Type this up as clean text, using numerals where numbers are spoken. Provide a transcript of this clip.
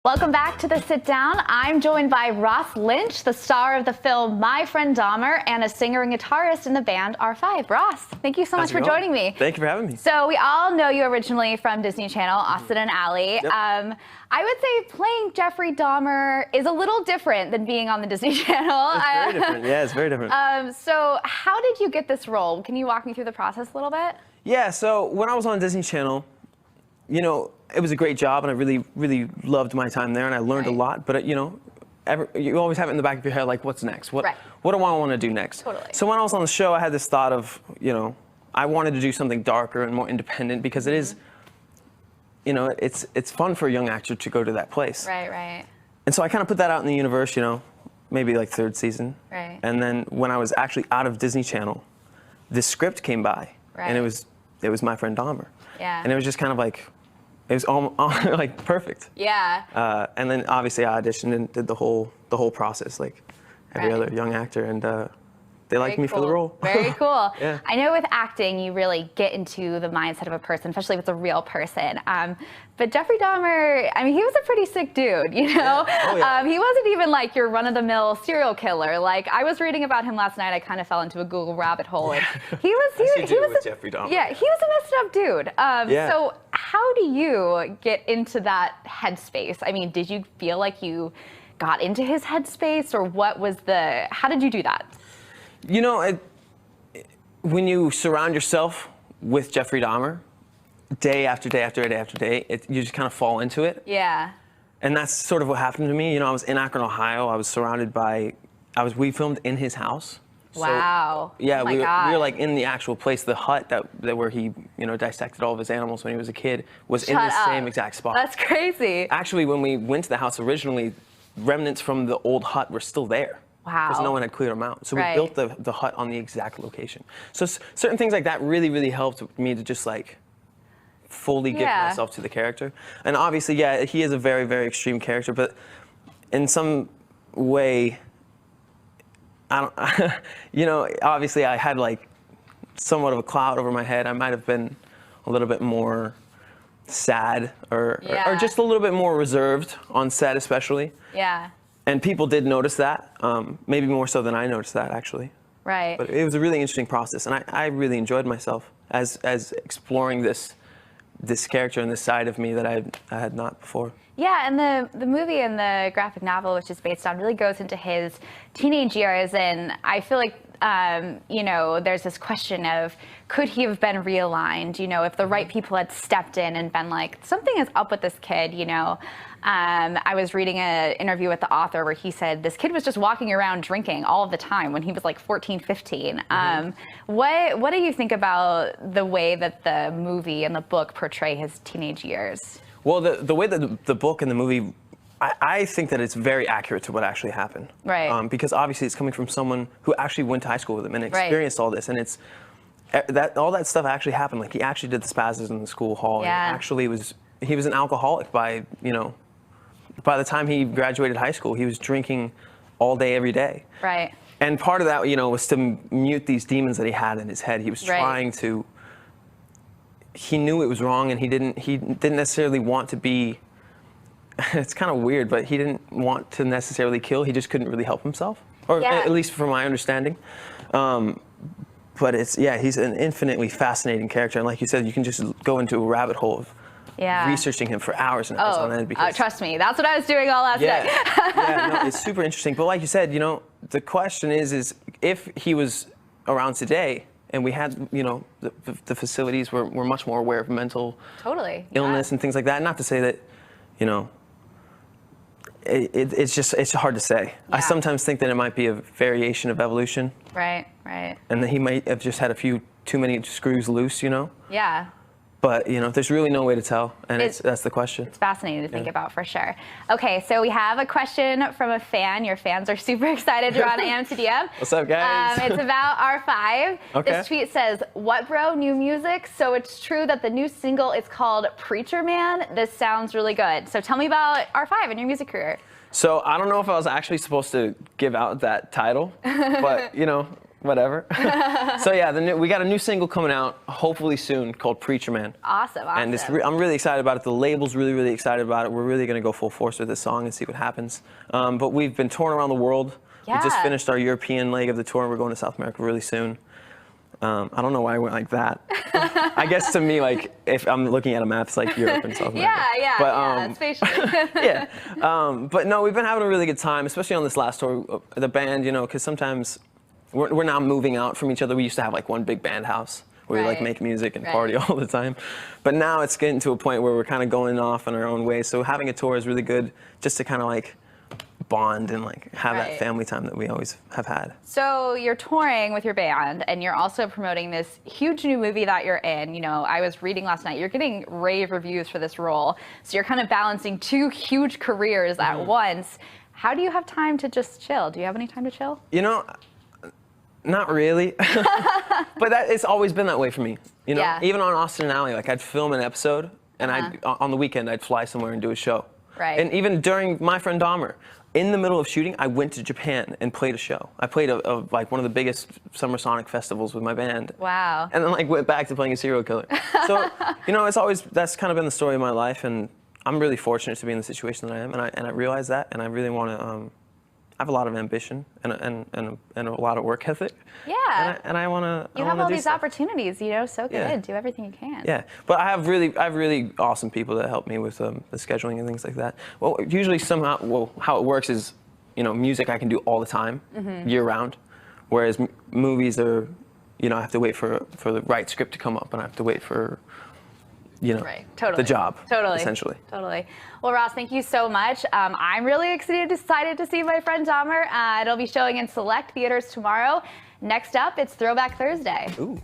Welcome back to The Sit Down. I'm joined by Ross Lynch, the star of the film My Friend Dahmer and a singer and guitarist in the band R5. Ross, thank you so much for joining me. Thank you for having me. So we all know you originally from Disney Channel, Austin&Ally. Yep. I would say playing Jeffrey Dahmer is a little different than being on the Disney Channel. It's very different. Yeah, it's very different. So how did you get this role? Can you walk me through the process a little bit? Yeah, so when I was on Disney Channel, you know, it was a great job, and I really, really loved my time there, and I learned a lot. But you know, you always have it in the back of your head, like, what's next? What do I want to do next? Totally. So when I was on the show, I had this thought of, you know, I wanted to do something darker and more independent because it is, you know, it's fun for a young actor to go to that place. Right. And so I kind of put that out in the universe, you know, maybe like third season. Right. And then when I was actually out of Disney Channel, this script came by, and it was My Friend Dahmer. Yeah. And it was just kind of like, it was all like perfect. Yeah. And then obviously I auditioned and did the whole process like every other young actor, and they liked me for the role. Very cool. Yeah. I know with acting you really get into the mindset of a person, especially if it's a real person. But Jeffrey Dahmer, I mean, he was a pretty sick dude, you know? Yeah. Oh, yeah. He wasn't even like your run-of-the-mill serial killer. Like, I was reading about him last night. I kind of fell into a Google rabbit hole. And he was Jeffrey Dahmer. Yeah, he was a messed up dude. Yeah. So how do you get into that headspace? I mean, did you feel like you got into his headspace, or how did you do that? You know, when you surround yourself with Jeffrey Dahmer, day after day after day after day, you just kind of fall into it. Yeah. And that's sort of what happened to me. You know, I was in Akron, Ohio. I was surrounded by, we filmed in his house. Wow. So, yeah, oh we God. were like in the actual place, the hut that where he, you know, dissected all of his animals when he was a kid, was in the same exact spot. That's crazy. Actually, when we went to the house originally, remnants from the old hut were still there. Wow. Because no one had cleared them out. So we built the hut on the exact location. So certain things like that really, really helped me to just like fully give myself to the character. And obviously, yeah, he is a very, very extreme character, but in some way, you know, obviously I had like somewhat of a cloud over my head. I might have been a little bit more sad or just a little bit more reserved on set, especially. Yeah. And people did notice that, maybe more so than I noticed that, actually. Right. But it was a really interesting process, and I really enjoyed myself as exploring this character and this side of me that I had not before. Yeah, and the movie and the graphic novel, which is based on, really goes into his teenage years, and I feel like, you know, there's this question of, could he have been realigned, you know, if the right people had stepped in and been like, something is up with this kid, you know. I was reading an interview with the author where he said this kid was just walking around drinking all of the time when he was like 14, 15. What do you think about the way that the movie and the book portray his teenage years? Well, the way that the book and the movie, I think that it's very accurate to what actually happened. Right. Because obviously it's coming from someone who actually went to high school with him and experienced all this, and all that stuff actually happened. Like, he actually did the spasms in the school hall. Yeah. And actually he was an alcoholic by the time he graduated high school. He was drinking all day, every day. Right. And part of that, you know, was to mute these demons that he had in his head. He was trying to. He knew it was wrong, and he didn't necessarily want to be. It's kind of weird, but he didn't want to necessarily kill. He just couldn't really help himself, or at least from my understanding. But he's an infinitely fascinating character, and like you said, you can just go into a rabbit hole of researching him for hours and hours on end. Because trust me, that's what I was doing all last night. No, it's super interesting. But like you said, you know, the question is if he was around today, and we had, you know, the facilities were much more aware of mental illness and things like that. Not to say that, you know, it's hard to say. Yeah. I sometimes think that it might be a variation of evolution. Right. And that he might have just had a few too many screws loose, you know? Yeah. But, you know, there's really no way to tell, and that's the question. It's fascinating to think about, for sure. Okay, so we have a question from a fan. Your fans are super excited you're on AMTDM. What's up, guys? It's about R5. Okay. This tweet says, "What, bro? New music? So it's true that the new single is called Preacher Man? This sounds really good." So tell me about R5 and your music career. So I don't know if I was actually supposed to give out that title, but, you know, whatever. So yeah, we got a new single coming out hopefully soon called Preacher Man. Awesome. And I'm really excited about it. The label's really excited about it. We're really going to go full force with this song and see what happens. But we've been touring around the world. Yeah. We just finished our European leg of the tour, and we're going to South America really soon. I don't know why I went like that. I guess to me, like, if I'm looking at a map, it's like Europe and South America. Yeah, spatially. Yeah. But no, we've been having a really good time, especially on this last tour. The band, you know, because sometimes we're now moving out from each other. We used to have like one big band house where we like make music and party all the time. But now it's getting to a point where we're kind of going off in our own way. So having a tour is really good just to kind of like bond and like have that family time that we always have had. So you're touring with your band and you're also promoting this huge new movie that you're in. You know, I was reading last night, you're getting rave reviews for this role. So you're kind of balancing two huge careers at once. How do you have time to just chill? Do you have any time to chill? You know, not really. But it's always been that way for me. You know, even on Austin&Ally, like I'd film an episode and on the weekend I'd fly somewhere and do a show. Right. And even during My Friend Dahmer, in the middle of shooting, I went to Japan and played a show. I played like one of the biggest Summer Sonic festivals with my band. Wow. And then like went back to playing a serial killer. So, you know, that's kind of been the story of my life, and I'm really fortunate to be in the situation that I am, and I realize that, and I really want to. I have a lot of ambition and a lot of work ethic. Yeah. And I want to. You have all these opportunities, you know, soak it in, do everything you can. Yeah, but I have really awesome people that help me with the scheduling and things like that. Well, usually how it works is, you know, music I can do all the time, year round, whereas movies are, you know, I have to wait for the right script to come up, and I have to wait for, you know, the job, essentially. Totally. Well, Ross, thank you so much. I'm really excited to see My Friend Dahmer. It'll be showing in select theaters tomorrow. Next up, it's Throwback Thursday. Ooh.